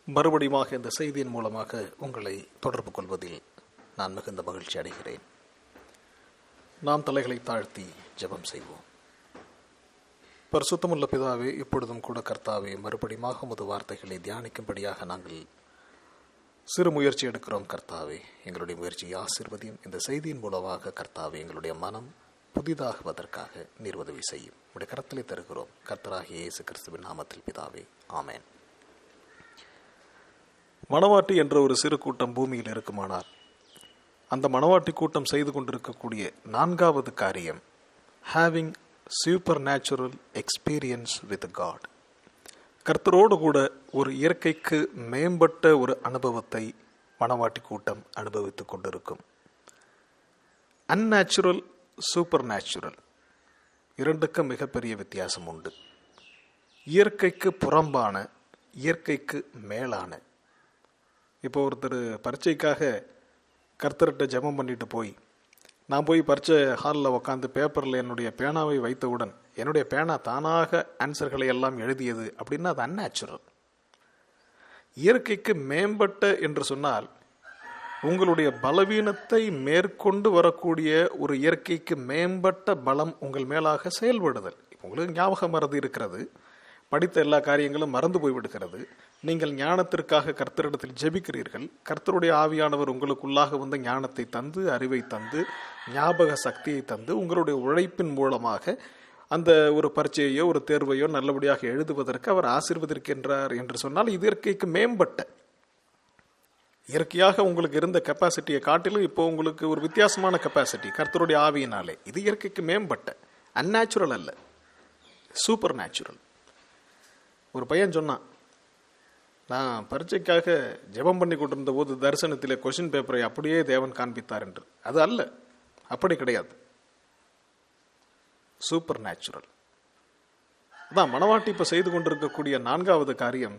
மறுபடியும் இந்த செய்தியின் மூலமாக உங்களை தொடர்பு கொள்வதில் நான் மிகுந்த மகிழ்ச்சி அடைகிறேன். நாம் தலைகளை தாழ்த்தி ஜெபம் செய்வோம். பரிசுத்தமுள்ள பிதாவே, இப்பொழுதும் கூட கர்த்தாவே, மறுபடியும் உமது வார்த்தைகளை தியானிக்கும்படியாக நாங்கள் சிறு முயற்சி எடுக்கிறோம். கர்த்தாவே, எங்களுடைய முயற்சியை ஆசீர்வதியும். இந்த செய்தியின் மூலமாக கர்த்தாவே, எங்களுடைய மனம் புதிதாகுவதற்காக நீர் உதவி செய்யும். உடைய கரத்திலே தருகிறோம். கர்த்தராகிய இயேசு கிறிஸ்துவின் நாமத்தில் பிதாவே, ஆமேன். மணவாட்டி என்ற ஒரு சிறு கூட்டம் பூமியில் இருக்குமானால், அந்த மணவாட்டி கூட்டம் செய்து கொண்டிருக்கக்கூடிய நான்காவது காரியம், having supernatural experience with God. கர்த்தரோடு கூட ஒரு இயற்கைக்கு மேம்பட்ட ஒரு அனுபவத்தை மணவாட்டி கூட்டம் அனுபவித்துக் கொண்டிருக்கும். அந்நேச்சுரல், சூப்பர் நேச்சுரல், இரண்டுக்கும் மிகப்பெரிய வித்தியாசம் உண்டு. இயற்கைக்கு புறம்பான, இயற்கைக்கு மேலான. இப்போ ஒருத்தர் பரீட்சைக்காக கர்த்தர்கிட்ட ஜெபம் பண்ணிட்டு போய், நான் போய் பரீட்சை ஹாலில் உட்காந்து பேப்பரில் என்னுடைய பேனாவை வைத்தவுடன் என்னுடைய பேனா தானாக ஆன்சர்களை எல்லாம் எழுதியது அப்படின்னா அது அந்நேச்சுரல். இயற்கைக்கு மேம்பட்ட என்று சொன்னால், உங்களுடைய பலவீனத்தை மேற்கொண்டு வரக்கூடிய ஒரு இயற்கைக்கு மேம்பட்ட பலம் உங்கள் மேலாக செயல்படுதல். உங்களுக்கு ஞாபகம் மறதி இருக்கிறது, படித்த எல்லா காரியங்களும் மறந்து போய்விடுகிறது. நீங்கள் ஞானத்திற்காக கர்த்தரிடத்தில் ஜெபிக்கிறீர்கள். கர்த்தருடைய ஆவியானவர் உங்களுக்குள்ளாக வந்த ஞானத்தை தந்து, அறிவை தந்து, ஞாபக சக்தியை தந்து, உங்களுடைய உழைப்பின் மூலமாக அந்த ஒரு பரீட்சையோ ஒரு தேர்வையோ நல்லபடியாக எழுதுவதற்கு அவர் ஆசீர்வதிக்கின்றார் என்று சொன்னால், இது இயற்கைக்கு மேம்பட்ட. இயற்கையாக உங்களுக்கு இருந்த கெப்பாசிட்டியை காட்டிலும் இப்போ உங்களுக்கு ஒரு வித்தியாசமான கெப்பாசிட்டி கர்த்தருடைய ஆவியினாலே. இது இயற்கைக்கு மேம்பட்ட, அந்நேச்சுரல் அல்ல, சூப்பர் நேச்சுரல். ஒரு பையன் சொன்னான், நான் பரீட்சைக்காக ஜெபம் பண்ணி கொண்டிருந்த போது தரிசனத்திலே கொஸ்டின் பேப்பரை அப்படியே தேவன் காண்பித்தார் என்று. அது அல்ல, அப்படி கிடையாது. Super natural. அதான் மணவாட்டி இப்ப செய்து கொண்டிருக்கக்கூடிய நான்காவது காரியம்,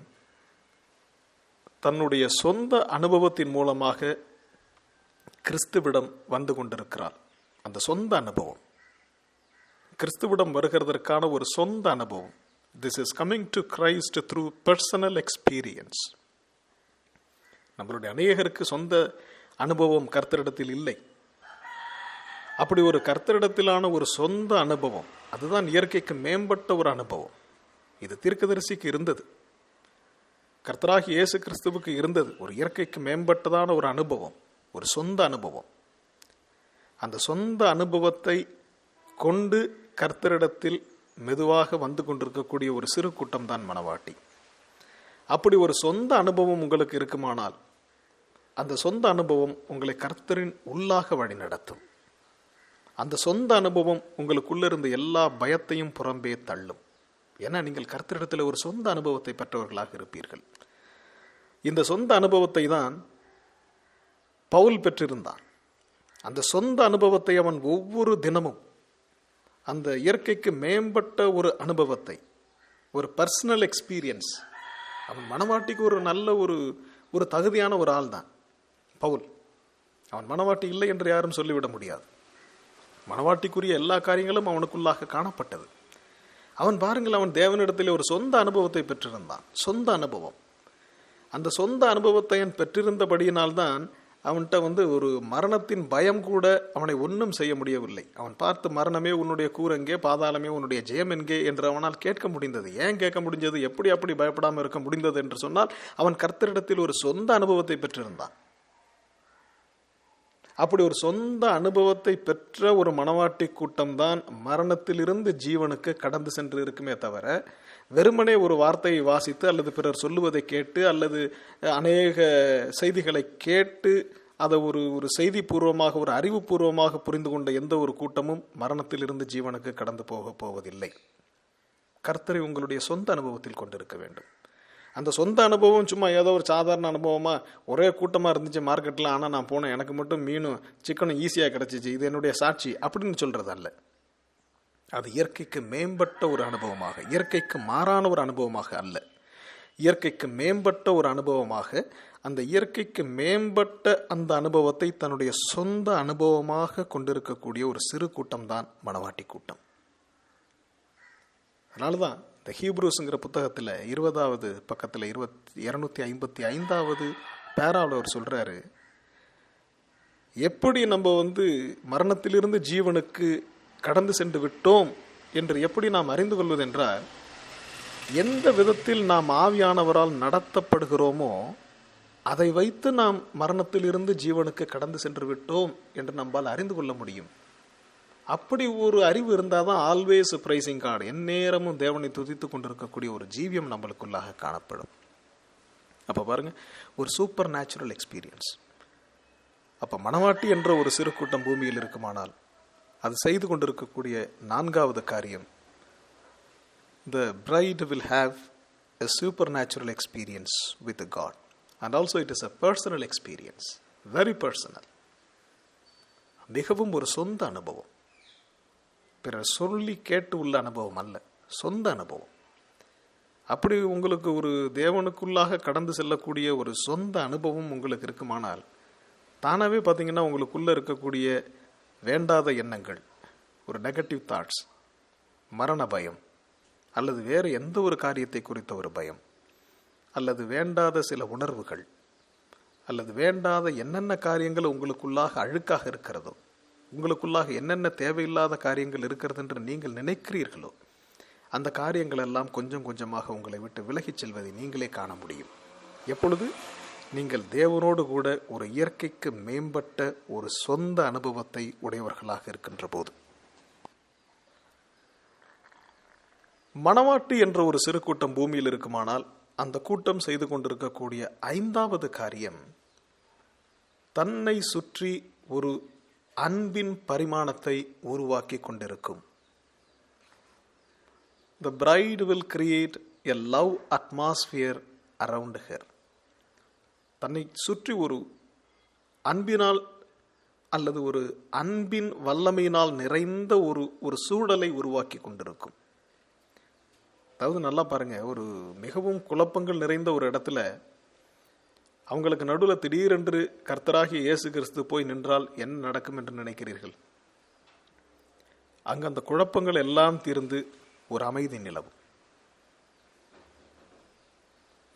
தன்னுடைய சொந்த அனுபவத்தின் மூலமாக கிறிஸ்துவிடம் வந்து கொண்டிருக்கிறார். அந்த சொந்த அனுபவம், கிறிஸ்துவிடம் வருகிறதற்கான ஒரு சொந்த அனுபவம். This is coming to Christ through personal experience. நம்மளுடைய அநேகருக்கு சொந்த அனுபவம் கர்த்தரிடத்தில் இல்லை. அப்படி ஒரு கர்த்தரிடத்திலான ஒரு சொந்த அனுபவம், அதுதான் இயற்கைக்கு மேம்பட்ட ஒரு அனுபவம். இது தீர்க்கதரிசிக்கு இருந்தது, கர்த்தராகிய இயேசு கிறிஸ்துவுக்கு இருந்தது. ஒரு இயற்கைக்கு மேம்பட்டதான ஒரு அனுபவம், ஒரு சொந்த அனுபவம். அந்த சொந்த அனுபவத்தை கொண்டு கர்த்தரிடத்தில் மெதுவாக வந்து கொண்டிருக்கக்கூடிய ஒரு சிறு கூட்டம் தான் மணவாட்டி. அப்படி ஒரு சொந்த அனுபவம் உங்களுக்கு இருக்குமானால், அந்த சொந்த அனுபவம் உங்களை கர்த்தரின் உள்ளாக வழி நடத்தும். அந்த சொந்த அனுபவம் உங்களுக்குள்ள இருந்த எல்லா பயத்தையும் புறம்பே தள்ளும். ஏன்னா நீங்கள் கர்த்தரிடத்தில் ஒரு சொந்த அனுபவத்தை பெற்றவர்களாக இருப்பீர்கள். இந்த சொந்த அனுபவத்தை தான் பவுல் பெற்றிருந்தான். அந்த சொந்த அனுபவத்தை அவன் ஒவ்வொரு தினமும், அந்த இயற்கைக்கு மேம்பட்ட ஒரு அனுபவத்தை, ஒரு பர்சனல் எக்ஸ்பீரியன்ஸ். அவன் மணவாட்டிக்கு ஒரு நல்ல ஒரு தகுதியான ஒரு ஆள் தான் பவுல். அவன் மணவாட்டி இல்லை என்று யாரும் சொல்லிவிட முடியாது. மணவாட்டிக்குரிய எல்லா காரியங்களும் அவனுக்குள்ளாக காணப்பட்டது. அவன் பாருங்கள், அவன் தேவனிடத்தில் ஒரு சொந்த அனுபவத்தை பெற்றிருந்தான். சொந்த அனுபவம். அந்த சொந்த அனுபவத்தை அவன் பெற்றிருந்தபடியினால்தான் அவன்கிட்ட ஒரு மரணத்தின் பயம் கூட அவனை ஒன்றும் செய்ய முடியவில்லை. அவன் பார்த்து, மரணமே உன்னுடைய கூரெங்கே, பாதாளமே உன்னுடைய ஜெயம் என்கே என்று அவனால் கேட்க முடிந்தது. ஏன் கேட்க முடிஞ்சது, எப்படி அப்படி பயப்படாமல் இருக்க முடிந்தது என்று சொன்னால், அவன் கர்த்தரிடத்தில் ஒரு சொந்த அனுபவத்தை பெற்றிருந்தான். அப்படி ஒரு சொந்த அனுபவத்தை பெற்ற ஒரு மணவாட்டி கூட்டம்தான் மரணத்திலிருந்து ஜீவனுக்கு கடந்து சென்று இருக்குமே தவிர, வெறுமனே ஒரு வார்த்தையை வாசித்து அல்லது பிறர் சொல்லுவதை கேட்டு அல்லது அநேக செய்திகளை கேட்டு அதை ஒரு செய்தி பூர்வமாக, ஒரு அறிவுபூர்வமாக புரிந்து கொண்ட எந்த ஒரு கூட்டமும் மரணத்திலிருந்து ஜீவனுக்கு கடந்து போவதில்லை. கர்த்தரை உங்களுடைய சொந்த அனுபவத்தில் கொண்டிருக்க வேண்டும். அந்த சொந்த அனுபவம் சும்மா ஏதோ ஒரு சாதாரண அனுபவமா, ஒரே கூட்டமா இருந்துச்சு மார்க்கெட்ல, ஆனா நான் போனேன், எனக்கு மட்டும் மீனும் சிக்கனும் ஈஸியா கிடைச்சிச்சு, இது என்னுடைய சாட்சி அப்படின்னு சொல்றது அல்ல. அது இயற்கைக்கு மேம்பட்ட ஒரு அனுபவமாக, இயற்கைக்கு மாறான ஒரு அனுபவமாக அல்ல, இயற்கைக்கு மேம்பட்ட ஒரு அனுபவமாக. அந்த இயற்கைக்கு மேம்பட்ட அந்த அனுபவத்தை தன்னுடைய சொந்த அனுபவமாக கொண்டிருக்கக்கூடிய ஒரு சிறு கூட்டம் தான் மணவாட்டி கூட்டம். அதனாலதான் இந்த ஹீப்ரூஸுங்கிற புத்தகத்தில் 20வது பக்கத்தில் 255வது பேராவில் அவர் சொல்கிறாரு, எப்படி நம்ம மரணத்திலிருந்து ஜீவனுக்கு கடந்து சென்று விட்டோம் என்று எப்படி நாம் அறிந்து கொள்வதென்றால், எந்த விதத்தில் நாம் ஆவியானவரால் நடத்தப்படுகிறோமோ அதை வைத்து நாம் மரணத்திலிருந்து ஜீவனுக்கு கடந்து சென்று விட்டோம் என்று நம்மால் அறிந்து கொள்ள முடியும். அப்படி ஒரு அறிவு இருந்தால் தான் ஆல்வேஸ் பிரைசிங் காட், எந்நேரமும் தேவனை துதித்து கொண்டிருக்கக்கூடிய ஒரு ஜீவியம் நம்மளுக்குள்ளாக காணப்படும். அப்போ பாருங்க, ஒரு சூப்பர் நேச்சுரல் எக்ஸ்பீரியன்ஸ். அப்போ மணவாட்டி என்ற ஒரு சிறு கூட்டம் பூமியில் இருக்குமானால் அது செய்து கொண்டிருக்கக்கூடிய 4வது காரியம், the bride will have a supernatural experience with God, and also it is a personal experience, very personal. மிகவும் ஒரு சொந்த அனுபவம், பிறர் சொல்லி கேட்டு உள்ள அனுபவம் அல்ல, சொந்த அனுபவம். அப்படி உங்களுக்கு ஒரு தேவனுக்குள்ளாக கடந்து செல்லக்கூடிய ஒரு சொந்த அனுபவம் உங்களுக்கு இருக்குமானால், தானாகவே பார்த்தீங்கன்னா உங்களுக்குள்ள இருக்கக்கூடிய வேண்டாத எண்ணங்கள், ஒரு நெகட்டிவ் தாட்ஸ், மரண பயம், அல்லது வேறு எந்த ஒரு காரியத்தை குறித்த ஒரு பயம், அல்லது வேண்டாத சில உணர்வுகள், அல்லது வேண்டாத என்னென்ன காரியங்கள் உங்களுக்குள்ளாக அழுக்காக இருக்கிறதோ, உங்களுக்குள்ளாக என்னென்ன தேவையில்லாத காரியங்கள் இருக்கிறது என்று நீங்கள் நினைக்கிறீர்களோ, அந்த காரியங்கள் எல்லாம் கொஞ்சம் கொஞ்சமாக உங்களை விட்டு விலகிச் செல்வதை நீங்களே காண முடியும். எப்பொழுது நீங்கள் தேவனோடு கூட ஒரு இயற்கைக்கு மேம்பட்ட ஒரு சொந்த அனுபவத்தை உடையவர்களாக இருக்கின்ற போது. மணவாட்டி என்ற ஒரு சிறு கூட்டம் பூமியில் இருக்குமானால் அந்த கூட்டம் செய்து கொண்டிருக்கக்கூடிய 5வது காரியம், தன்னை சுற்றி ஒரு அன்பின் பரிமாணத்தை உருவாக்கி கொண்டிருக்கும். The bride will create a love atmosphere around her. தன்னை சுற்றி ஒரு அன்பினால் அல்லது ஒரு அன்பின் வல்லமையினால் நிறைந்த ஒரு சூழலை உருவாக்கி கொண்டிருக்கும். அதாவது நல்லா பாருங்க, ஒரு மிகவும் குழப்பங்கள் நிறைந்த ஒரு இடத்துல அவங்களுக்கு நடுவில் திடீரென்று கர்த்தராகிய இயேசு கிறிஸ்து போய் நின்றால் என்ன நடக்கும் என்று நினைக்கிறீர்கள்? அங்க அந்த குழப்பங்கள் எல்லாம் தீர்ந்து ஒரு அமைதி நிலவும்.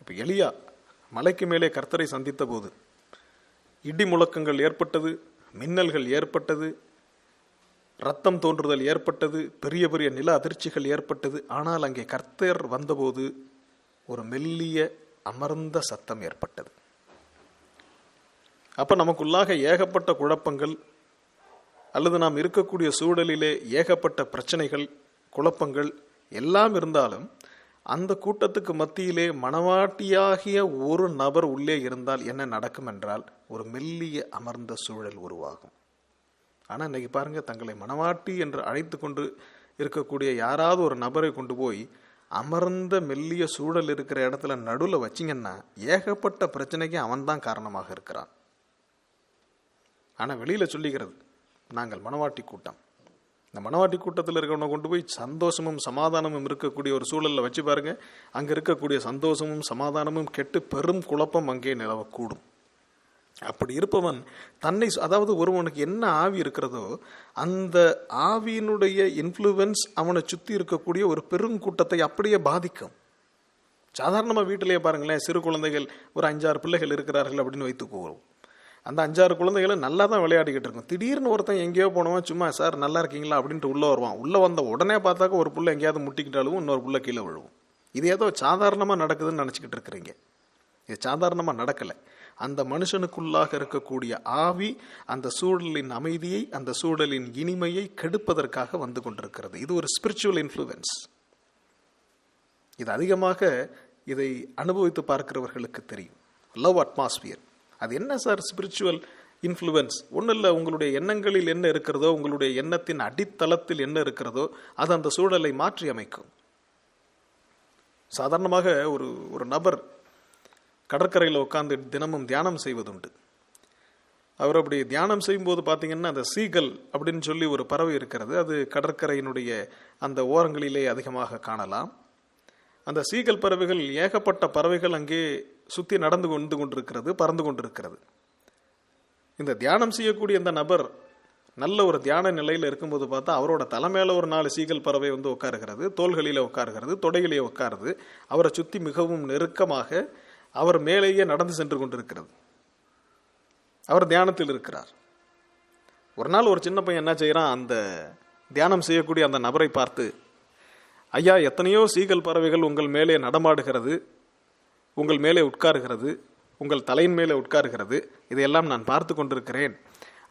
இப்ப எலியா மலைக்கு மேலே கர்த்தரை சந்தித்த போது இடி முழக்கங்கள் ஏற்பட்டது, மின்னல்கள் ஏற்பட்டது, ரத்தம் தோன்றுதல் ஏற்பட்டது, பெரிய பெரிய நில அதிர்ச்சிகள் ஏற்பட்டது. ஆனால் அங்கே கர்த்தர் வந்தபோது ஒரு மெல்லிய அமர்ந்த சத்தம் ஏற்பட்டது. அப்ப நமக்குள்ளாக ஏகப்பட்ட குழப்பங்கள் அல்லது நாம் இருக்கக்கூடிய சூழலிலே ஏகப்பட்ட பிரச்சனைகள், குழப்பங்கள் எல்லாம் இருந்தாலும் அந்த கூட்டத்துக்கு மத்தியிலே மணவாட்டியாகிய ஒரு நபர் உள்ளே இருந்தால் என்ன நடக்கும் என்றால் ஒரு மெல்லிய அமர்ந்த சூழல் உருவாகும். ஆனால் இன்னைக்கு பாருங்க, தங்களை மணவாட்டி என்று அழைத்து கொண்டு இருக்கக்கூடிய யாராவது ஒரு நபரை கொண்டு போய் அமர்ந்த மெல்லிய சூழல் இருக்கிற இடத்துல நடுவில் வச்சிங்கன்னா ஏகப்பட்ட பிரச்சனைக்கு அவன்தான் காரணமாக இருக்கிறான். ஆனால் வெளியில் சொல்லிக்கிறது நாங்கள் மணவாட்டி கூட்டம். இந்த மணவாட்டி கூட்டத்தில் இருக்கிறவனை கொண்டு போய் சந்தோஷமும் சமாதானமும் இருக்கக்கூடிய ஒரு சூழலில் வச்சு பாருங்க, அங்கே இருக்கக்கூடிய சந்தோஷமும் சமாதானமும் கெட்டு பெரும் குழப்பம் அங்கே நிலவக்கூடும். அப்படி இருப்பவன் தன்னை, அதாவது ஒருவனுக்கு என்ன ஆவி இருக்கிறதோ அந்த ஆவியினுடைய இன்ஃப்ளூவன்ஸ் அவனை சுற்றி இருக்கக்கூடிய ஒரு பெருங்கூட்டத்தை அப்படியே பாதிக்கும். சாதாரணமாக வீட்டிலேயே பாருங்களேன், சிறு குழந்தைகள் ஒரு 5-6 பிள்ளைகள் இருக்கிறார்கள் அப்படின்னு வைத்துக்குவோம். அந்த 5-6 குழந்தைகளை நல்லா தான் விளையாடிக்கிட்டு இருக்கும். திடீர்னு ஒருத்தன் எங்கேயோ போனவன் சும்மா சார் நல்லா இருக்கீங்களா அப்படின்ட்டு உள்ளே வருவான். உள்ளே வந்த உடனே பார்த்தாக்க ஒரு புள்ள எங்கேயாவது முட்டிக்கிட்டாலும் இன்னொரு புள்ள கீழே விழுவும். இது ஏதோ சாதாரணமாக நடக்குதுன்னு நினச்சிக்கிட்டு இருக்கிறீங்க. இது சாதாரணமாக நடக்கலை. அந்த மனுஷனுக்குள்ளாக இருக்கக்கூடிய ஆவி அந்த சூழலின் அமைதியை, அந்த சூழலின் இனிமையை கெடுப்பதற்காக வந்து கொண்டிருக்கிறது. இது ஒரு ஸ்பிரிச்சுவல் இன்ஃப்ளூவன்ஸ். இது அதிகமாக இதை அனுபவித்து பார்க்கிறவர்களுக்கு தெரியும். Love atmosphere. அது என்ன சார் ஸ்பிரிச்சுவல் இன்ஃப்ளூவன்ஸ்? ஒன்றும் இல்லை, உங்களுடைய எண்ணங்களில் என்ன இருக்கிறதோ, உங்களுடைய எண்ணத்தின் அடித்தளத்தில் என்ன இருக்கிறதோ அது அந்த சூழலை மாற்றி அமைக்கும். சாதாரணமாக ஒரு நபர் கடற்கரையில் உட்கார்ந்து தினமும் தியானம் செய்வதுண்டு. அவர் அப்படி தியானம் செய்யும்போது பார்த்தீங்கன்னா அந்த சீகல் அப்படின்னு சொல்லி ஒரு பறவை இருக்கிறது. அது கடற்கரையினுடைய அந்த ஓரங்களிலே அதிகமாக காணலாம். அந்த சீகல் பறவைகள், ஏகப்பட்ட பறவைகள் அங்கே சுற்றி நடந்து கொண்டிருக்கிறது, பறந்து கொண்டிருக்கிறது. இந்த தியானம் செய்யக்கூடிய இந்த நபர் நல்ல ஒரு தியான நிலையில் இருக்கும்போது பார்த்தா அவரோட தலைமையில ஒரு 4 சீகல் பறவை வந்து உட்காருகிறது, தோள்களிலே உட்காருகிறது, தொடையிலே உட்காருது. அவரை சுற்றி மிகவும் நெருக்கமாக அவர் மேலேயே நடந்து சென்று கொண்டிருக்கிறது. அவர் தியானத்தில் இருக்கிறார். ஒரு நாள் ஒரு சின்ன பையன் என்ன செய்யறான், அந்த தியானம் செய்யக்கூடிய அந்த நபரை பார்த்து, ஐயா, எத்தனையோ சீகல் பறவைகள் உங்கள் மேலே நடமாடுகிறது, உங்கள் மேலே உட்காருகிறது, உங்கள் தலையின் மேலே உட்காருகிறது, இதையெல்லாம் நான் பார்த்து கொண்டிருக்கிறேன்.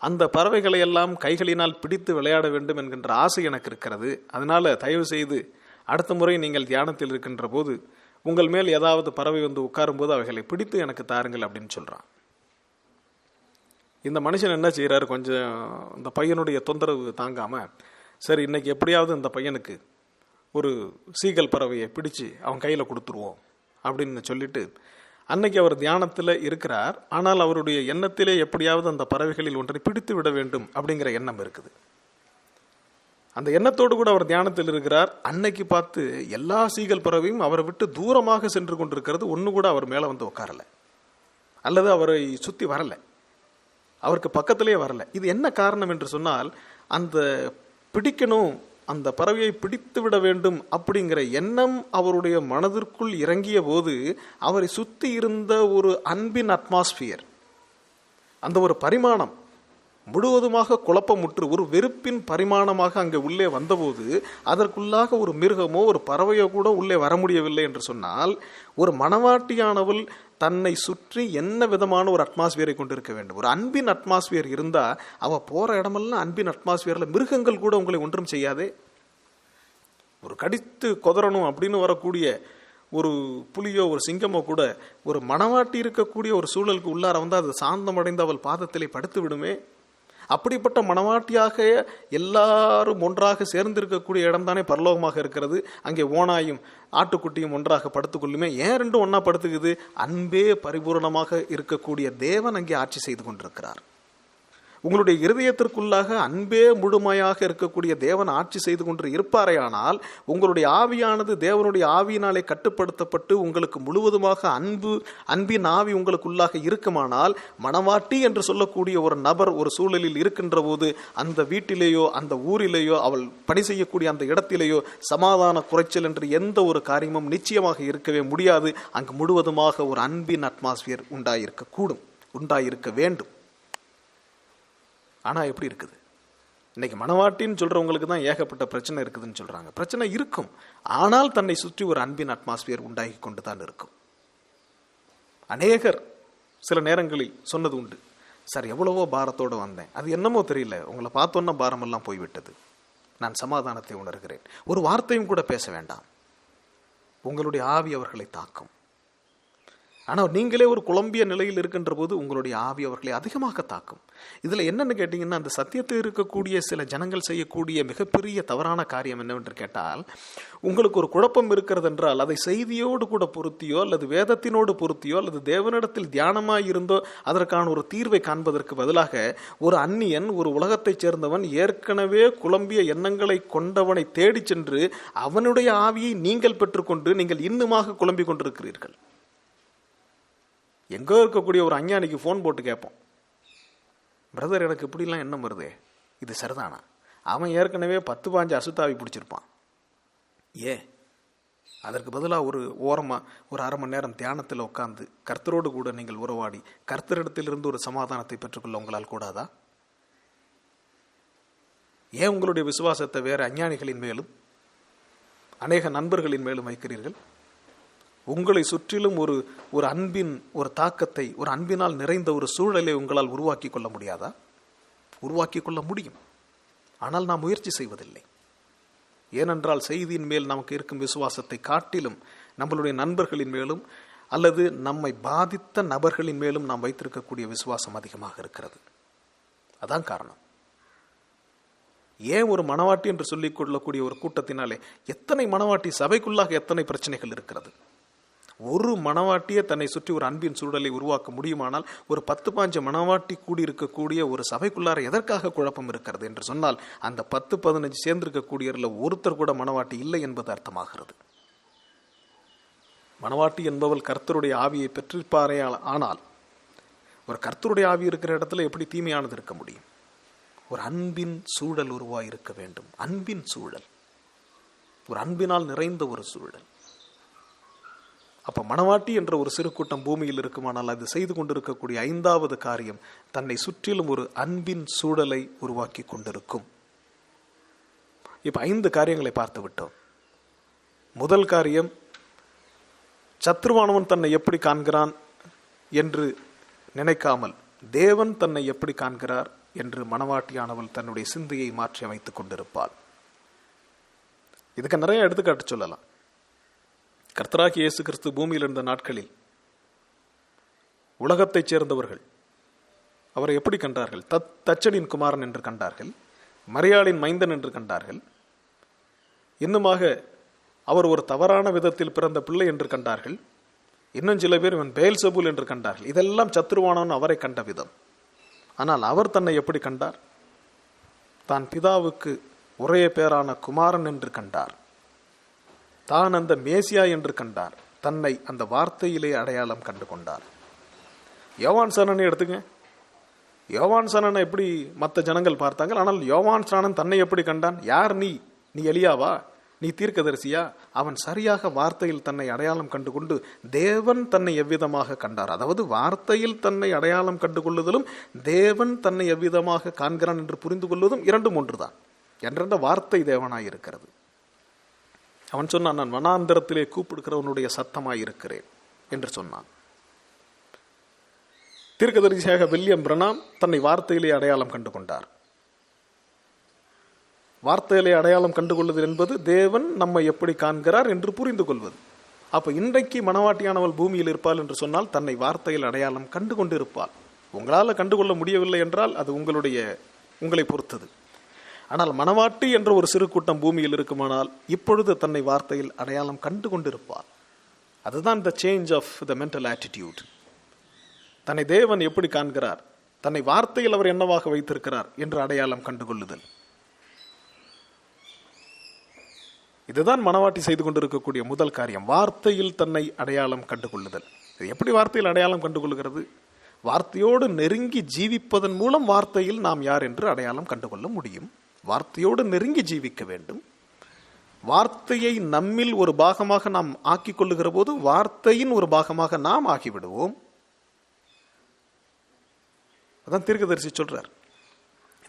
அந்த பறவைகளை எல்லாம் கைகளினால் பிடித்து விளையாட வேண்டும் என்கின்ற ஆசை எனக்கு இருக்கிறது. அதனால தயவு செய்து அடுத்த முறை நீங்கள் தியானத்தில் இருக்கின்ற போது உங்கள் மேல் ஏதாவது பறவை வந்து உட்காரும் போது அவைகளை பிடித்து எனக்கு தாருங்கள் அப்படின்னு சொல்றான். இந்த மனுஷன் என்ன செய்யறாரு, கொஞ்சம் இந்த பையனுடைய தொந்தரவு தாங்காம, சரி இன்னைக்கு எப்படியாவது இந்த பையனுக்கு ஒரு சீகல் பறவையை பிடிச்சு அவன் கையில கொடுத்துருவோம் அப்படின்னு சொல்லிட்டு, அன்னைக்கு அவர் தியானத்தில் இருக்கிறார். ஆனால் அவருடைய எண்ணத்திலே எப்படியாவது அந்த பறவைகளில் ஒன்றை பிடித்து விட வேண்டும் அப்படிங்கிற எண்ணம் இருக்குது. அந்த எண்ணத்தோடு கூட அவர் தியானத்தில் இருக்கிறார். அன்னைக்கு பார்த்து எல்லா சீகல் பறவையும் அவரை விட்டு தூரமாக சென்று கொண்டிருக்கிறது. ஒன்று கூட அவர் மேலே வந்து உட்காரல, அல்லது அவரை சுற்றி வரல, அவருக்கு பக்கத்திலேயே வரல. இது என்ன காரணம் என்று சொன்னால், அந்த பிடிக்கணும், அந்த பறவையை பிடித்து விட வேண்டும் அப்படிங்கிற எண்ணம் அவருடைய மனதிற்குள் இறங்கிய போது அவரை சுற்றி இருந்த ஒரு அன்பின் அட்மாஸ்பியர், அந்த ஒரு பரிமாணம் முழுவதுமாக குழப்பமுற்று ஒரு வெறுப்பின் பரிமாணமாக அங்கே உள்ளே வந்தபோது அதற்குள்ளாக ஒரு மிருகமோ ஒரு பறவையோ கூட உள்ளே வர முடியவில்லை என்று சொன்னால், ஒரு மணவாட்டியானவள் தன்னை சுற்றி என்ன விதமான ஒரு அட்மாஸ்பியரை கொண்டிருக்க வேண்டும்? ஒரு அன்பின் அட்மாஸ்பியர் இருந்தா அவ போற இடமெல்லாம் அன்பின் அட்மாஸ்பியர்ல மிருகங்கள் கூட உங்களை ஒன்றும் செய்யாதே. ஒரு கடித்து கொதறணும் அப்படின்னு வரக்கூடிய ஒரு புலியோ ஒரு சிங்கமோ கூட ஒரு மணவாட்டி இருக்கக்கூடிய ஒரு சூழலுக்கு உள்ளார வந்து அது சாந்தமடைந்து அவள் பாதத்திலே படுத்து விடுமே. அப்படிப்பட்ட மணவாட்டியாக எல்லாரும் ஒன்றாக சேர்ந்திருக்கக்கூடிய இடம் தானே பரலோகமாக இருக்கிறது. அங்கே ஓனாயும் ஆட்டுக்குட்டியும் ஒன்றாக படுத்துக்கொள்ளுமே. ஏன் ரெண்டும் ஒன்னா படுத்துக்குது? அன்பே பரிபூர்ணமாக இருக்கக்கூடிய தேவன் அங்கே ஆட்சி செய்து கொண்டிருக்கிறார். உங்களுடைய இருதயத்திற்குள்ளாக அன்பே முழுமையாக இருக்கக்கூடிய தேவன் ஆட்சி செய்து கொண்டு இருப்பாரே ஆனால், உங்களுடைய ஆவியானது தேவனுடைய ஆவியினாலே கட்டுப்படுத்தப்பட்டு உங்களுக்கு முழுவதுமாக அன்பின் ஆவி உங்களுக்குள்ளாக இருக்குமானால், மணவாட்டி என்று சொல்லக்கூடிய ஒரு நபர் ஒரு சூழலில் இருக்கின்ற போது அந்த வீட்டிலேயோ அந்த ஊரிலேயோ அவள் பணி செய்யக்கூடிய அந்த இடத்திலேயோ சமாதான குறைச்சல் என்று எந்த ஒரு காரியமும் நிச்சயமாக இருக்கவே முடியாது. அங்கு முழுவதுமாக ஒரு அன்பின் அட்மாஸ்பியர் உண்டாயிருக்க வேண்டும். ஆனா எப்படி இருக்குது? இன்னைக்கு மணவாட்டின்னு சொல்றவங்களுக்கு தான் ஏகப்பட்ட பிரச்சனை இருக்குதுன்னு சொல்றாங்க. பிரச்சனை இருக்கும், ஆனால் தன்னை சுற்றி ஒரு அன்பின் அட்மாஸ்பியர் உண்டாகி கொண்டுதான் இருக்கும். அநேகர் சில நேரங்களில் சொன்னது உண்டு, சார் எவ்வளவோ பாரத்தோடு வந்தேன், அது என்னமோ தெரியல, உங்களை பார்த்தோன்னா பாரமெல்லாம் போய்விட்டது, நான் சமாதானத்தை உணர்கிறேன். ஒரு வார்த்தையும் கூட பேச வேண்டாம், உங்களுடைய ஆவி அவர்களை தாக்கும். ஆனால் நீங்களே ஒரு குழம்பிய நிலையில் இருக்கின்ற போது உங்களுடைய ஆவி அவர்களை அதிகமாக தாக்கும். இதில் என்னன்னு கேட்டிங்கன்னா, அந்த சத்தியத்தில் இருக்கக்கூடிய சில ஜனங்கள் செய்யக்கூடிய மிகப்பெரிய தவறான காரியம் என்னவென்று கேட்டால், உங்களுக்கு ஒரு குழப்பம் இருக்கிறது என்றால் அதை செய்தியோடு கூட பொருத்தியோ அல்லது வேதத்தினோடு பொருத்தியோ அல்லது தேவனிடத்தில் தியானமாய் இருந்தோ அதற்கான ஒரு தீர்வை காண்பதற்கு பதிலாக, ஒரு அந்நியன், ஒரு உலகத்தைச் சேர்ந்தவன், ஏற்கனவே குழம்பிய எண்ணங்களை கொண்டவனை தேடி சென்று அவனுடைய ஆவியை நீங்கள் பெற்றுக்கொண்டு நீங்கள் இன்னுமாக குழம்பிக் கொண்டிருக்கிறீர்கள். எங்கோ இருக்கக்கூடிய ஒரு அஞ்ஞானிக்கு ஃபோன் போட்டு கேட்போம், பிரதர் எனக்கு இப்படிலாம் எண்ணம் வருது, இது சரிதானா? அவன் ஏற்கனவே 10-15 அசுத்தாவி பிடிச்சிருப்பான். அதற்கு பதிலாக ஒரு ஓரமாக ஒரு அரை மணி நேரம் தியானத்தில் உட்கார்ந்து கர்த்தரோடு கூட நீங்கள் உறவாடி கர்த்தரிடத்திலிருந்து ஒரு சமாதானத்தை பெற்றுக்கொள்ள உங்களால் கூடாதா? ஏன் உங்களுடைய விசுவாசத்தை வேற அஞ்ஞானிகளின் மேலும் அநேக நண்பர்களின் மேலும் வைக்கிறீர்கள்? உங்களை சுற்றிலும் ஒரு அன்பின் ஒரு தாக்கத்தை, ஒரு அன்பினால் நிறைந்த ஒரு சூழலை உங்களால் உருவாக்கி கொள்ள முடியாதா? உருவாக்கி கொள்ள முடியும், ஆனால் நாம் முயற்சி செய்வதில்லை. ஏனென்றால் செய்தியின் மேல் நமக்கு இருக்கும் விசுவாசத்தை காட்டிலும் நம்மளுடைய நண்பர்களின் மேலும் அல்லது நம்மை பாதித்த நபர்களின் மேலும் நாம் வைத்திருக்கக்கூடிய விசுவாசம் அதிகமாக இருக்கிறது. அதான் காரணம். ஏன் ஒரு மணவாட்டி என்று சொல்லிக் கொள்ளக்கூடிய ஒரு கூட்டத்தினாலே எத்தனை மணவாட்டி சபைக்குள்ளாக எத்தனை பிரச்சனைகள் இருக்கிறது? ஒரு மணவாட்டியை தன்னை சுற்றி ஒரு அன்பின் சூழலை உருவாக்க முடியுமானால், ஒரு 10-15 மணவாட்டி கூடியிருக்கக்கூடிய ஒரு சபைக்குள்ளார எதற்காக குழப்பம் இருக்கிறது என்று சொன்னால், அந்த 10-15 சேர்ந்திருக்கக்கூடியவர்கள் ஒருத்தர் கூட மணவாட்டி இல்லை என்பது அர்த்தமாகிறது. மணவாட்டி என்பவள் கர்த்தருடைய ஆவியை பெற்றிருப்பாரே ஆனால், ஒரு கர்த்தருடைய ஆவி இருக்கிற இடத்துல எப்படி தீமையானது இருக்க முடியும்? ஒரு அன்பின் சூழல் உருவாயிருக்க வேண்டும். அன்பின் சூழல், ஒரு அன்பினால் நிறைந்த ஒரு சூழல். அப்ப மணவாட்டி என்ற ஒரு சிறு கூட்டம் பூமியில் இருக்குமானால் அது செய்து கொண்டிருக்கக்கூடிய 5வது காரியம் தன்னை சுற்றிலும் ஒரு அன்பின் சூழலை உருவாக்கி கொண்டிருக்கும். இப்ப 5 காரியங்களை பார்த்து விட்டோம். முதல் காரியம், சத்ருவானவன் தன்னை எப்படி காண்கிறான் என்று நினைக்காமல் தேவன் தன்னை எப்படி காண்கிறார் என்று மணவாட்டியானவள் தன்னுடைய சிந்தையை மாற்றி அமைத்துக் கொண்டிருப்பாள். இதுக்கு நிறைய எடுத்துக்காட்டு சொல்லலாம். கர்த்தராகிய இயேசு கிறிஸ்து பூமியில் இருந்த நாட்களில் உலகத்தைச் சேர்ந்தவர்கள் அவரை எப்படி கண்டார்கள்? தச்சனின் குமாரன் என்று கண்டார்கள், மரியாளின் மைந்தன் என்று கண்டார்கள், இன்னுமாக அவர் ஒரு தவறான விதத்தில் பிறந்த பிள்ளை என்று கண்டார்கள், இன்னும் சில பேர் இவன் பெயல்செபூல் என்று கண்டார்கள். இதெல்லாம் சத்ருவானவன் அவரை கண்ட விதம். ஆனால் அவர் தன்னை எப்படி கண்டார்? தான் பிதாவுக்கு ஒரே பேரான குமாரன் என்று கண்டார். தான் அந்த மேசியா என்று கண்டார். தன்னை அந்த வார்த்தையிலே அடையாளம் கண்டு கொண்டார். யோவான் ஸ்நானனை எடுத்துங்க. யோவான் ஸ்நானனை எப்படி மற்ற ஜனங்கள் பார்த்தாங்க, ஆனால் யோவான் ஸ்நானன் தன்னை எப்படி கண்டான்? யார் நீ? நீ எலியாவா? நீ தீர்க்கதரிசியா? அவன் சரியாக வார்த்தையில் தன்னை அடையாளம் கண்டு கொண்டு தேவன் தன்னை எவ்விதமாக கண்டார். அதாவது வார்த்தையில் தன்னை அடையாளம் கண்டு கொள்ளுதலும் தேவன் தன்னை எவ்விதமாக காண்கிறான் என்று புரிந்து கொள்வதும் இரண்டும் ஒன்றுதான். என்ற வார்த்தை தேவனாய் இருக்கிறது. அவன் சொன்னான், நான் வனாந்தரத்திலே கூப்பிடுகிறவனுடைய சத்தமாயிருக்கிறேன் என்று சொன்னான். தீர்க்கதரிசியாக வில்லியம் பிரணாம் தன்னை வார்த்தையிலே அடையாளம் கண்டு கொண்டார். வார்த்தையிலே அடையாளம் கண்டுகொள்வது என்பது தேவன் நம்மை எப்படி காண்கிறார் என்று புரிந்து கொள்வது. அப்ப இன்றைக்கு மணவாட்டியானவள் பூமியில் இருப்பாள் என்று சொன்னால் தன்னை வார்த்தையில் அடையாளம் கண்டு கொண்டு இருப்பாள். உங்களால் கண்டுகொள்ள முடியவில்லை என்றால் அது உங்களை பொறுத்தது. ஆனால் மணவாட்டி என்ற ஒரு சிறு கூட்டம் பூமியில் இருக்குமானால் இப்பொழுது தன்னை வார்த்தையில் அடையாளம் கண்டு கொண்டிருப்பார். அதுதான் the change of the mental attitude. தன்னை தேவன் எப்படி காண்கிறார், தன்னை வார்த்தையில் அவர் என்னவாக வைத்திருக்கிறார் என்று அடையாளம் கண்டுகொள்ளுதல். இதுதான் மணவாட்டி செய்து கொண்டிருக்கக்கூடிய முதல் காரியம், வார்த்தையில் தன்னை அடையாளம் கண்டுகொள்ளுதல். இது எப்படி வார்த்தையில் அடையாளம் கண்டுகொள்கிறது? வார்த்தையோடு நெருங்கி ஜீவிப்பதன் மூலம் வார்த்தையில் நாம் யார் என்று அடையாளம் கண்டுகொள்ள முடியும். வார்த்தையோடு நெருங்கி ஜீவிக்க வேண்டும். வார்த்தையை நம்மில் ஒரு பாகமாக நாம் ஆக்கிக் கொள்ளுகிற போது வார்த்தையின் ஒரு பாகமாக நாம் ஆகிவிடுவோம். அதான் தீர்க்கதரிசி சொல்றார்.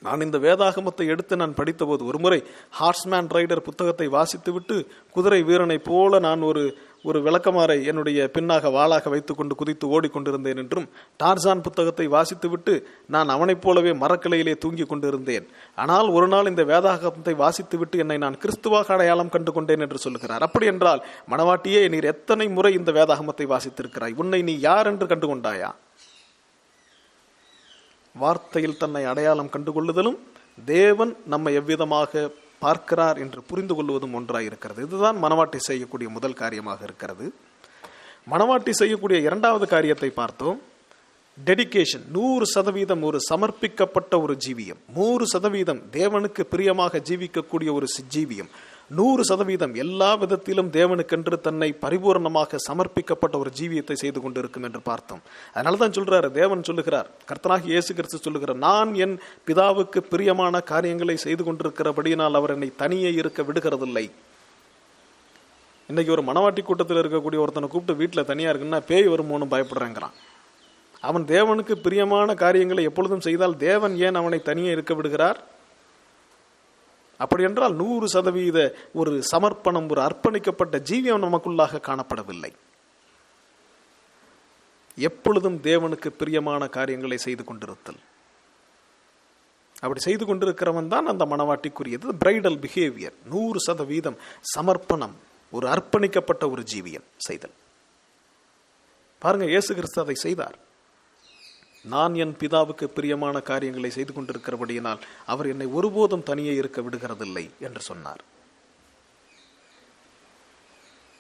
நான் இந்த வேதாகமத்தை எடுத்து நான் படித்த போது ஒரு முறை ஹார்ஸ்மேன் ரைடர் புத்தகத்தை வாசித்து விட்டு குதிரை வீரனை போல நான் ஒரு விளக்கமாறை என்னுடைய பின்னாக வாளாக வைத்துக் கொண்டு குதித்து ஓடிக்கொண்டிருந்தேன் என்றும், டார்சான் புத்தகத்தை வாசித்து விட்டு நான் அவனைப் போலவே மரக்கிளையிலே தூங்கி கொண்டிருந்தேன். ஆனால் ஒரு நாள் இந்த வேதாகமத்தை வாசித்து விட்டு என்னை நான் கிறிஸ்துவாக அடையாளம் கண்டு கொண்டேன் என்று சொல்லுகிறார். அப்படி என்றால் மணவாட்டியே, நீர் எத்தனை முறை இந்த வேதாகமத்தை வாசித்திருக்கிறாய்? உன்னை நீ யார் என்று கண்டு கொண்டாயா? வார்த்தையில் தன்னை அடையாளம் கண்டுகொள்ளுதலும் தேவன் நம்மை எவ்விதமாக பார்க்கிறார் என்று புரிந்து கொள்வதும் ஒன்றாயிருக்கிறது. இதுதான் மணவாட்டி செய்யக்கூடிய முதல் காரியமாக இருக்கிறது. மணவாட்டி செய்யக்கூடிய 2வது காரியத்தை பார்த்தோம், டெடிகேஷன். 100% ஒரு சமர்ப்பிக்கப்பட்ட ஒரு ஜீவியம், 100% தேவனுக்கு பிரியமாக ஜீவிக்கக்கூடிய ஒரு ஜீவியம், 100% எல்லா விதத்திலும் தேவனுக்கென்று தன்னை பரிபூர்ணமாக சமர்ப்பிக்கப்பட்ட ஒரு ஜீவியத்தை செய்து கொண்டிருக்கும் என்று பார்த்தோம். அதனாலதான் சொல்றாரு, தேவன் சொல்லுகிறார், கர்த்தனாகிய இயேசு கிறிஸ்து சொல்லுகிறார், நான் என் பிதாவுக்கு பிரியமான காரியங்களை செய்து கொண்டிருக்கிறபடியினால் அவர் என்னை தனியே இருக்க விடுகிறதில்லை. இன்னைக்கு ஒரு மணவாட்டி கூட்டத்தில் இருக்கக்கூடிய ஒருத்தனை கூப்பிட்டு வீட்டில் தனியா இருக்குன்னா பேய் வருமோன்னு பயப்படுறேங்கிறான். அவன் தேவனுக்கு பிரியமான காரியங்களை எப்பொழுதும் செய்தால் தேவன் ஏன் அவனை தனியே இருக்க விடுகிறார்? அப்படி என்றால் 100% ஒரு சமர்ப்பணம், ஒரு அர்ப்பணிக்கப்பட்ட ஜீவியம் நமக்குள்ளாக காணப்படவில்லை. எப்பொழுதும் தேவனுக்கு பிரியமான காரியங்களை செய்து கொண்டிருத்தல். அப்படி செய்து கொண்டிருக்கிறவன் தான் அந்த மணவாட்டிக்குரியது. பிரைடல் பிஹேவியர், 100% சமர்ப்பணம், ஒரு அர்ப்பணிக்கப்பட்ட ஒரு ஜீவியம் செய்தல். பாருங்க, இயேசு கிறிஸ்து அதை செய்தார். நான் என் பிதாவுக்கு பிரியமான காரியங்களை செய்து கொண்டிருக்கிறபடியினால் அவர் என்னை ஒருபோதும் தனியே இருக்க விடுகிறதில்லை என்று சொன்னார்.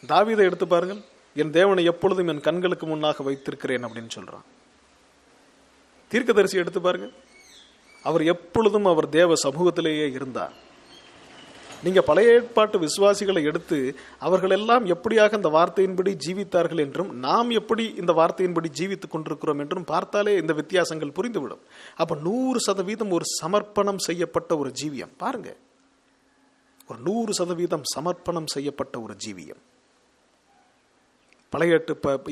தாவீதை எடுத்து பாருங்கள், என் தேவனை எப்பொழுதும் என் கண்களுக்கு முன்னாக வைத்திருக்கிறேன் அப்படின்னு சொல்றான். தீர்க்கதரிசி எடுத்து பாருங்க, அவர் எப்பொழுதும் அவர் தேவ சமூகத்திலேயே இருந்தார். நீங்க பழைய ஏற்பாட்டு விசுவாசிகளை எடுத்து அவர்கள் எல்லாம் எப்படியாக இந்த வார்த்தையின்படி ஜீவித்தார்கள் என்றும் நாம் எப்படி இந்த வார்த்தையின்படி ஜீவித்துக் கொண்டிருக்கிறோம் என்றும் பார்த்தாலே இந்த வித்தியாசங்கள் புரிந்துவிடும். அப்ப 100% ஒரு சமர்ப்பணம் செய்யப்பட்ட ஒரு ஜீவியம் பாருங்க, ஒரு 100% சமர்ப்பணம் செய்யப்பட்ட ஒரு ஜீவியம் பழைய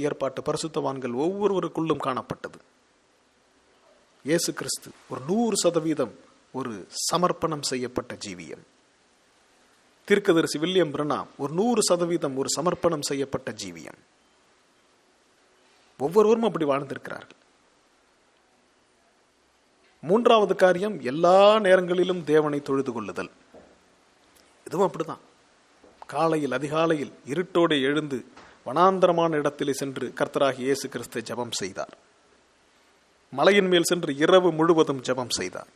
ஏற்பாட்டு பரிசுத்தவான்கள் ஒவ்வொருவருக்குள்ளும் காணப்பட்டது. இயேசு கிறிஸ்து ஒரு 100% ஒரு சமர்ப்பணம் செய்யப்பட்ட ஜீவியம். தீர்க்கதரிசி வில்லியம் பிரணாம் ஒரு 100% ஒரு சமர்ப்பணம் செய்யப்பட்ட ஜீவியம். ஒவ்வொருவரும் அப்படி வாழ்ந்திருக்கிறார்கள். மூன்றாவது காரியம், எல்லா நேரங்களிலும் தேவனை தொழுது கொள்ளுதல். இதுவும் அப்படிதான். காலையில் அதிகாலையில் இருட்டோடு எழுந்து வனாந்தரமான இடத்திலே சென்று கர்த்தராகிய இயேசு கிறிஸ்து ஜெபம் செய்தார். மலையின் மேல் சென்று இரவு முழுவதும் ஜெபம் செய்தார்.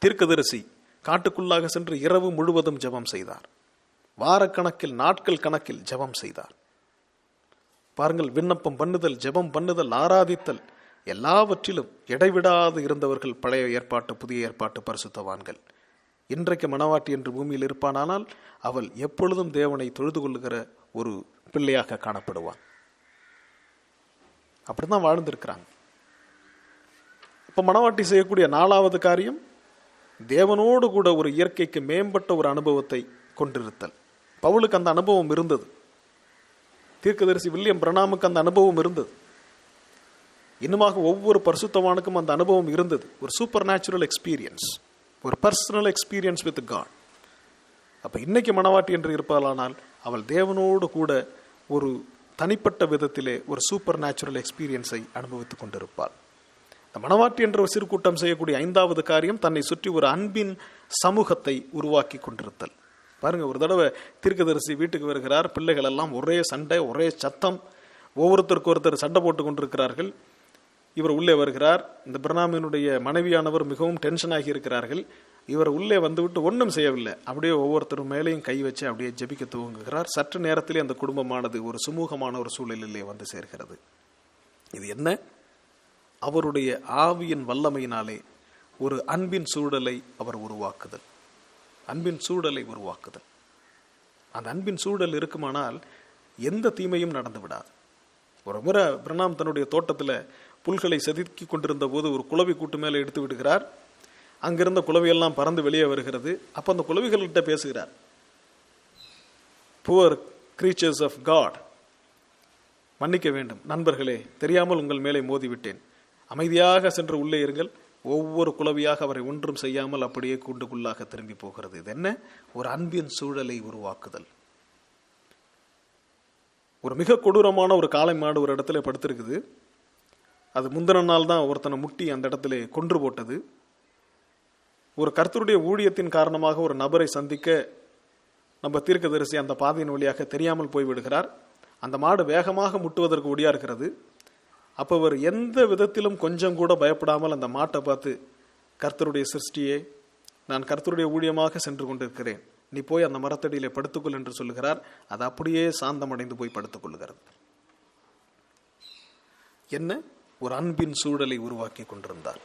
தீர்க்கதரிசி காட்டுக்குள்ளாக சென்று இரவு முழுவதும் ஜெபம் செய்தார். வாரக்கணக்கில் நாட்கள் கணக்கில் ஜெபம் செய்தார். பாருங்கள், விண்ணப்பம் பண்ணுதல், ஜெபம் பண்ணுதல், ஆராதித்தல் எல்லாவற்றிலும் இடைவிடாது இருந்தவர்கள் பழைய ஏற்பாட்டு புதிய ஏற்பாட்டு பரிசுத்தவான்கள். இன்றைக்கு மணவாட்டி என்று பூமியில் இருப்பானால் அவள் எப்பொழுதும் தேவனை தொழுது கொள்ளுகிற ஒரு பிள்ளையாக காணப்படுவான். அப்படிதான் வாழ்ந்திருக்கிறாங்க. இப்ப மணவாட்டி செய்யக்கூடிய 4வது காரியம், தேவனோடு கூட ஒரு இயற்கைக்கு மேம்பட்ட ஒரு அனுபவத்தை கொண்டிருத்தல். பவுலுக்கு அந்த அனுபவம் இருந்தது. தீர்க்கதரிசி வில்லியம் பிரணாமுக்கு அந்த அனுபவம் இருந்தது. இன்னுமாக ஒவ்வொரு பரிசுத்தவானுக்கும் அந்த அனுபவம் இருந்தது. ஒரு சூப்பர் நேச்சுரல் எக்ஸ்பீரியன்ஸ், ஒரு பர்சனல் எக்ஸ்பீரியன்ஸ் வித் காட். அப்ப இன்னைக்கு மணவாட்டி என்று இருப்பாளானால் அவள் தேவனோடு கூட ஒரு தனிப்பட்ட விதத்திலே ஒரு சூப்பர் நேச்சுரல் எக்ஸ்பீரியன்ஸை அனுபவித்துக் கொண்டிருப்பாள். இந்த மணவாட்டி என்ற ஒரு சிறு கூட்டம் செய்யக்கூடிய 5வது காரியம், தன்னை சுற்றி ஒரு அன்பின் சமூகத்தை உருவாக்கி கொண்டிருத்தல். பாருங்க, ஒரு தடவை தீர்க்கதரிசி வீட்டுக்கு வருகிறார். பிள்ளைகள் எல்லாம் ஒரே சண்டை, ஒரே சத்தம், ஒவ்வொருத்தருக்கு ஒருத்தர் சண்டை போட்டு கொண்டிருக்கிறார்கள். இவர் உள்ளே வருகிறார். இந்த பிரணாமினுடைய மனைவியானவர் மிகவும் டென்ஷன் ஆகி இருக்கிறார்கள். இவர் உள்ளே வந்துவிட்டு ஒன்றும் செய்யவில்லை, அப்படியே ஒவ்வொருத்தரும் மேலேயும் கை வச்சு அப்படியே ஜெபிக்க துவங்குகிறார். சற்று நேரத்திலே அந்த குடும்பமானது ஒரு சுமூகமான ஒரு சூழலிலே வந்து சேர்கிறது. இது என்ன? அவருடைய ஆவியின் வல்லமையினாலே ஒரு அன்பின் சூழலை அவர் உருவாக்குதல். அன்பின் சூழலை உருவாக்குதல். அந்த அன்பின் சூழல் இருக்குமானால் எந்த தீமையும் நடந்து விடாது. ஒரு முறை பிரணாம் தன்னுடைய தோட்டத்தில் புல்களை செதுக்கி கொண்டிருந்த போது ஒரு குளவி கூட்டு மேலே எடுத்து விடுகிறார். அங்கிருந்த குளவியெல்லாம் பறந்து வெளியே வருகிறது. அப்போ அந்த குளவிகள்கிட்ட பேசுகிறார். புவர் கிரீச்சர்ஸ் ஆஃப் காட், மன்னிக்க வேண்டும் நண்பர்களே, தெரியாமல் உங்கள் மேலே மோதிவிட்டேன். அமைதியாக சென்று உள்ளே இருங்கள். ஒவ்வொரு குளவியாக அவரை ஒன்றும் செய்யாமல் அப்படியே கூண்டுக்குள்ளாக திரும்பி போகிறது. இது என்ன? ஒரு அன்பின் சூழலை உருவாக்குதல். ஒரு மிக கொடூரமான ஒரு காளை மாடு ஒரு இடத்துல படுத்திருக்குது. அது முந்தின நாள் தான் ஒருத்தனை முட்டி அந்த இடத்துல கொன்று போட்டது. ஒரு கர்த்தருடைய ஊழியத்தின் காரணமாக ஒரு நபரை சந்திக்க நம்ம தீர்க்கதரிசி அந்த பாதையின் வழியாக தெரியாமல் போய்விடுகிறார். அந்த மாடு வேகமாக முட்டுவதற்கு ஒடியாருக்கிறது. அப்போ அவர் எந்த விதத்திலும் கொஞ்சம் கூட பயப்படாமல் அந்த மாட்டை பார்த்து, கர்த்தருடைய சிருஷ்டியே, நான் கர்த்தருடைய ஊழியமாக சென்று கொண்டிருக்கிறேன், நீ போய் அந்த மரத்தடியிலே படுத்துக்கொள் என்று சொல்லுகிறார். அது அப்படியே சாந்தமடைந்து போய் படுத்துக் கொள்ளுகிறது. என்ன? ஒரு அன்பின் சூழலை உருவாக்கி கொண்டிருந்தார்.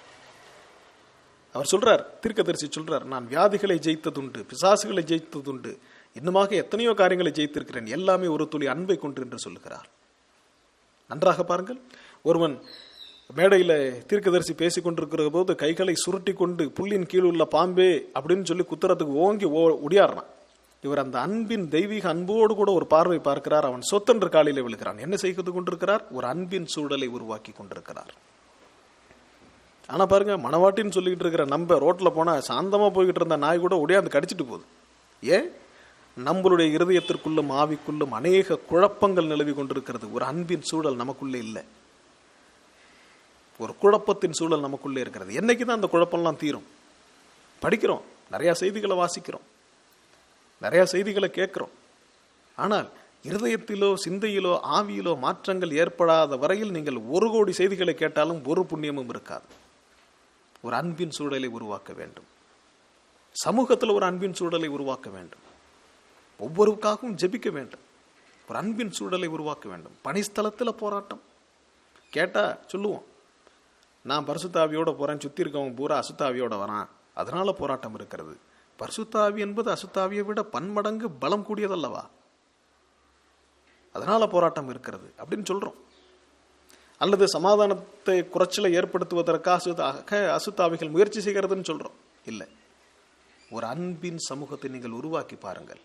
அவர் சொல்றார், தீர்க்கதரிசி சொல்றார், நான் வியாதிகளை ஜெயித்ததுண்டு, பிசாசுகளை ஜெயித்ததுண்டு, இன்னுமாக எத்தனையோ காரியங்களை ஜெயித்திருக்கிறேன், எல்லாமே ஒரு துளி அன்பை கொண்டு என்று சொல்லுகிறார். நன்றாக பாருங்கள். ஒருவன் மேடையில் தீர்க்கதரிசி பேசிக் கொண்டிருக்கிற போது கைகளை சுருட்டி கொண்டு புல்லின் கீழ் உள்ள பாம்பே அப்படின்னு சொல்லி குத்துறதுக்கு ஓங்கி ஒடியாடுறான். இவர் அந்த அன்பின் தெய்வீக அன்போடு கூட ஒரு பார்வை பார்க்கிறார். அவன் சொத்தென்று காலிலே விழுகிறான். என்ன செய்து கொண்டிருக்கிறார்? ஒரு அன்பின் சூழலை உருவாக்கி கொண்டிருக்கிறார். ஆனா பாருங்க, மணவாட்டின்னு சொல்லிட்டு இருக்கிற நம்ம ரோட்ல போனா சாந்தமா போய்கிட்டு இருந்த நாய் கூட ஒடியாந்து கடிச்சிட்டு போகுது. ஏன்? நம்மளுடைய இருதயத்திற்குள்ளும் ஆவிக்குள்ளும் அநேக குழப்பங்கள் நிலவி கொண்டிருக்கிறது. ஒரு அன்பின் சூழல் நமக்குள்ளே இல்லை. ஒரு குழப்பத்தின் சூழல் நமக்குள்ளே இருக்கிறது. என்னைக்குதான் அந்த குழப்பம்லாம் தீரும்? படிக்கிறோம், நிறைய செய்திகளை வாசிக்கிறோம், நிறைய செய்திகளை கேட்கிறோம். ஆனால் இருதயத்திலோ சிந்தையிலோ ஆவியிலோ மாற்றங்கள் ஏற்படாத வரையில் நீங்கள் 1 கோடி செய்திகளை கேட்டாலும் ஒரு புண்ணியமும் இருக்காது. ஒரு அன்பின் சூழலை உருவாக்க வேண்டும். சமூகத்தில் ஒரு அன்பின் சூழலை உருவாக்க வேண்டும். ஒவ்வொருக்காகவும் ஜெபிக்க வேண்டும். ஒரு அன்பின் சூழலை உருவாக்க வேண்டும். பணிஸ்தலத்தில் போராட்டம் கேட்டா சொல்லுவோம், நான் பரிசுத்தாவியோட போறேன், சுத்தி இருக்கவங்க பூரா அசுத்தாவியோட வரான், அதனால போராட்டம் இருக்கிறது. பரிசுத்தாவி என்பது அசுத்தாவியை விட பன்மடங்கு பலம் கூடியதல்லவா? அதனால போராட்டம் இருக்கிறது அப்படின்னு சொல்றோம். அல்லது சமாதானத்தை குறைச்சலை ஏற்படுத்துவதற்காக அசுத்தாவிகள் முயற்சி செய்கிறதுன்னு சொல்றோம். இல்லை, ஒரு அன்பின் சமூகத்தை நீங்கள் உருவாக்கி பாருங்கள்.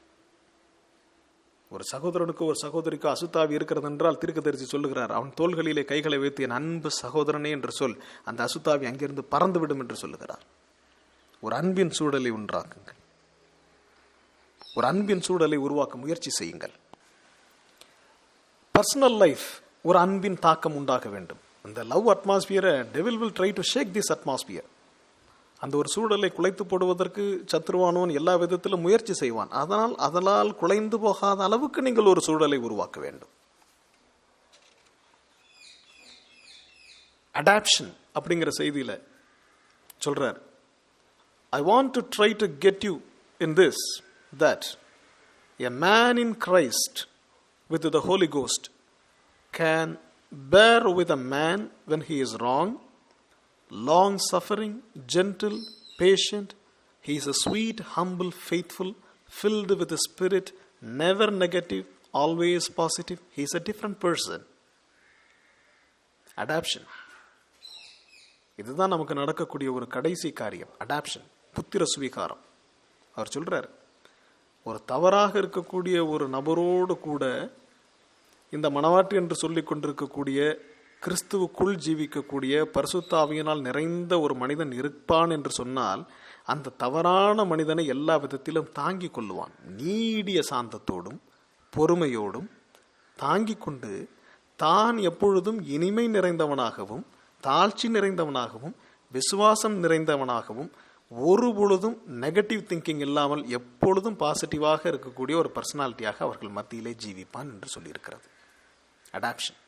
ஒரு சகோதரனுக்கோ ஒரு சகோதரிக்கோ அசுத்தாவி இருக்கிறது என்றால் தீர்க்கதரிசி சொல்லுகிறார், அவன் தோள்களிலே கைகளை வைத்து என் அன்பு சகோதரனே என்று சொல், அந்த அசுத்தாவி அங்கிருந்து பறந்துவிடும் என்று சொல்லுகிறார். ஒரு அன்பின் சூழலை உண்டாக்குங்கள். ஒரு அன்பின் சூழலை உருவாக்க முயற்சி செய்யுங்கள். பர்சனல் லைஃப் ஒரு அன்பின் தாக்கம் உண்டாக வேண்டும். அந்த லவ் அட்மாஸ்பியரை devil will try to shake this atmosphere. அந்த ஒரு சூழலை குலைத்து போடுவதற்கு சத்ருவானவன் எல்லா விதத்திலும் முயற்சி செய்வான். அதனால் குலைந்து போகாத அளவுக்கு நீங்கள் ஒரு சூழலை உருவாக்க வேண்டும். அடாப்ஷன் அப்படிங்கிற செய்தியில சொல்றார், I want to try to get you in this, that a man in Christ with the Holy Ghost can bear with a man when he is wrong, long-suffering, gentle, patient. He is a sweet, humble, faithful, filled with the Spirit, never negative, always positive. He is a different person. Adoption. இதுதான் நமக்கு நடக்கக்கூடிய ஒரு கடைசி காரியம். Adoption, புத்திர சுவீகாரம். அவர் சொல்றார், ஒரு தவறாக இருக்கக்கூடிய ஒரு நபரோடு கூட இந்த மனவாட்டி என்று சொல்லிக் கொண்டிருக்கக்கூடிய கிறிஸ்துவுக்குள் ஜீவிக்கக்கூடிய பரிசுத்த ஆவியினால் நிறைந்த ஒரு மனிதன் இருப்பான் என்று சொன்னால், அந்த தவறான மனிதனை எல்லா விதத்திலும் தாங்கிக் கொள்ளுவான். நீடிய சாந்தத்தோடும் பொறுமையோடும் தாங்கிக் கொண்டு தான் எப்பொழுதும் இனிமை நிறைந்தவனாகவும் தாழ்ச்சி நிறைந்தவனாகவும் விசுவாசம் நிறைந்தவனாகவும் ஒரு பொழுதும் நெகட்டிவ் திங்கிங் இல்லாமல் எப்பொழுதும் பாசிட்டிவாக இருக்கக்கூடிய ஒரு பர்சனாலிட்டியாக அவர்கள் மத்தியிலே ஜீவிப்பான் என்று சொல்லியிருக்கிறது. அடாப்ஷன்.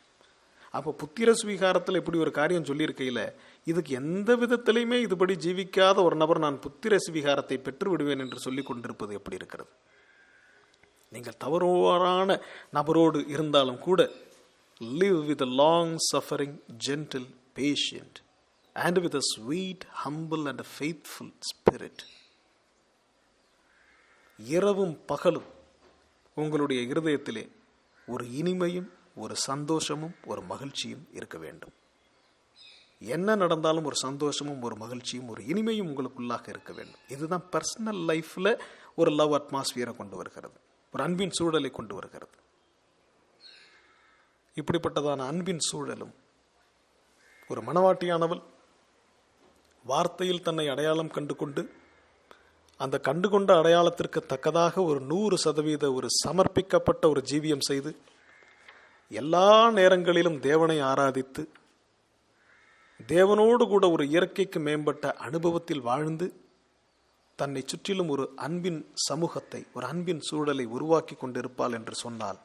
அப்போ புத்திர சுவீகாரத்தில் இப்படி ஒரு காரியம் சொல்லியிருக்கையில், இதுக்கு எந்த விதத்திலையுமே இதுபடி ஜீவிக்காத ஒரு நபர் நான் புத்திர சுவீகாரத்தை பெற்று விடுவேன் என்று சொல்லிக் கொண்டிருப்பது எப்படி இருக்கிறது? நீங்கள் தவறான நபரோடு இருந்தாலும் கூட live with a long suffering, gentle, patient, and with a sweet, humble and a faithful spirit. இரவும் பகலும் உங்களுடைய இருதயத்திலே ஒரு இனிமையும் ஒரு சந்தோஷமும் ஒரு மகிழ்ச்சியும் இருக்க வேண்டும். என்ன நடந்தாலும் ஒரு சந்தோஷமும் ஒரு மகிழ்ச்சியும் ஒரு இனிமையும் உங்களுக்குள்ளாக இருக்க வேண்டும். இதுதான் பர்சனல் லைஃப்ல ஒரு லவ் அட்மாஸ்பியரை கொண்டு வருகிறது, ஒரு அன்பின் சூழலை கொண்டு வருகிறது. இப்படிப்பட்டதான அன்பின் சூழலும் ஒரு மனவாட்டியானவள் வார்த்தையில் தன்னை அடையாளம் கண்டு கொண்டு அந்த கண்டுகொண்ட அடையாளத்திற்கு தக்கதாக ஒரு 100% ஒரு சமர்ப்பிக்கப்பட்ட ஒரு ஜீவியம் செய்து எல்லா நேரங்களிலும் தேவனை ஆராதித்து தேவனோடு கூட ஒரு இயற்கைக்கு மேம்பட்ட அனுபவத்தில் வாழ்ந்து தன்னை சுற்றிலும் ஒரு அன்பின் சமூகத்தை ஒரு அன்பின் சூழலை உருவாக்கி கொண்டிருப்பாள் என்று சொன்னால்,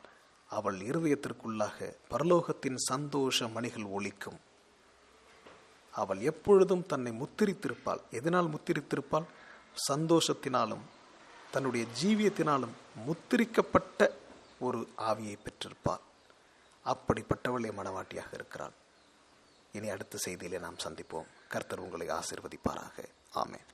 அவள் இருதயத்திற்குள்ளாக பரலோகத்தின் சந்தோஷ மணிகள் ஒலிக்கும். அவள் எப்பொழுதும் தன்னை முத்திரித்திருப்பாள். எதனால் முத்திரித்திருப்பாள்? சந்தோஷத்தினாலும் தன்னுடைய ஜீவியத்தினாலும் முத்திரிக்கப்பட்ட ஒரு ஆவியை பெற்றிருப்பாள். அப்படிப்பட்டவளே மனவாட்டியாக இருக்கிறாள். இனி அடுத்த செய்தியிலே நாம் சந்திப்போம். கர்த்தர் உங்களை ஆசீர்வதிப்பாராக. ஆமென்.